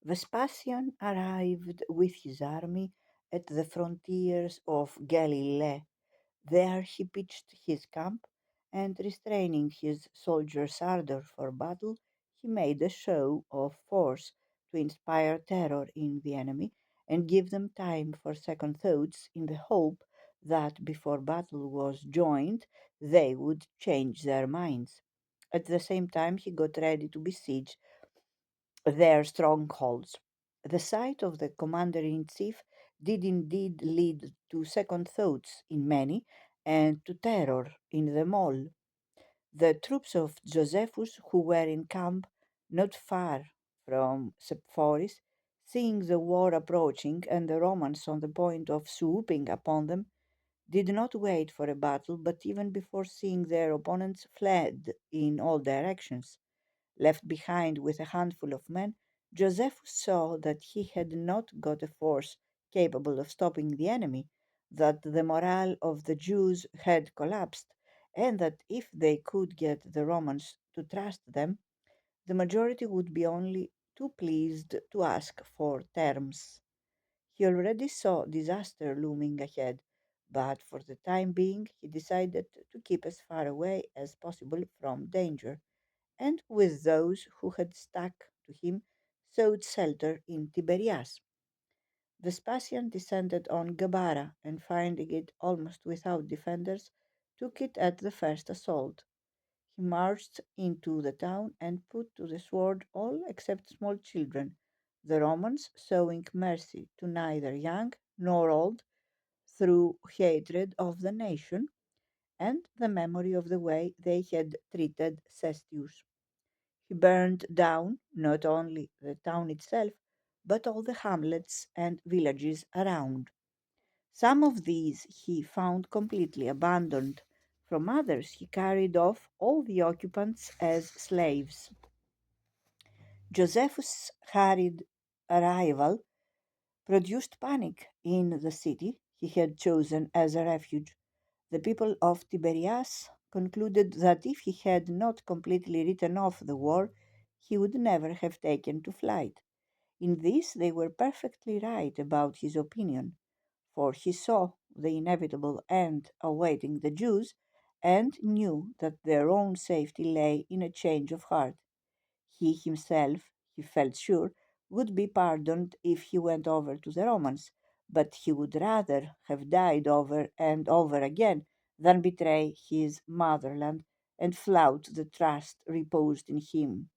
Vespasian arrived with his army at the frontiers of Galilee. There he pitched his camp, and restraining his soldiers' ardor for battle, he made a show of force to inspire terror in the enemy and give them time for second thoughts in the hope that before battle was joined they would change their minds. At the same time, he got ready to besiege their strongholds. The sight of the commander in chief did indeed lead to second thoughts in many and to terror in them all. The troops of Josephus, who were in camp not far from Sepphoris, seeing the war approaching and the Romans on the point of swooping upon them, did not wait for a battle, but even before seeing their opponents, fled in all directions. Left behind with a handful of men, Joseph saw that he had not got a force capable of stopping the enemy, that the morale of the Jews had collapsed, and that if they could get the Romans to trust them, the majority would be only too pleased to ask for terms. He already saw disaster looming ahead, but for the time being he decided to keep as far away as possible from danger and with those who had stuck to him sought shelter in Tiberias. Vespasian descended on Gabara and finding it almost without defenders, took it at the first assault. He marched into the town and put to the sword all except small children, the Romans showing mercy to neither young nor old through hatred of the nation and the memory of the way they had treated Cestius. He burned down not only the town itself, but all the hamlets and villages around. Some of these he found completely abandoned. From others, he carried off all the occupants as slaves. Josephus' hurried arrival produced panic in the city he had chosen as a refuge. The people of Tiberias concluded that if he had not completely written off the war, he would never have taken to flight. In this they were perfectly right about his opinion, for he saw the inevitable end awaiting the Jews and knew that their own safety lay in a change of heart. He himself, he felt sure, would be pardoned if he went over to the Romans, but he would rather have died over and over again than betray his motherland and flout the trust reposed in him.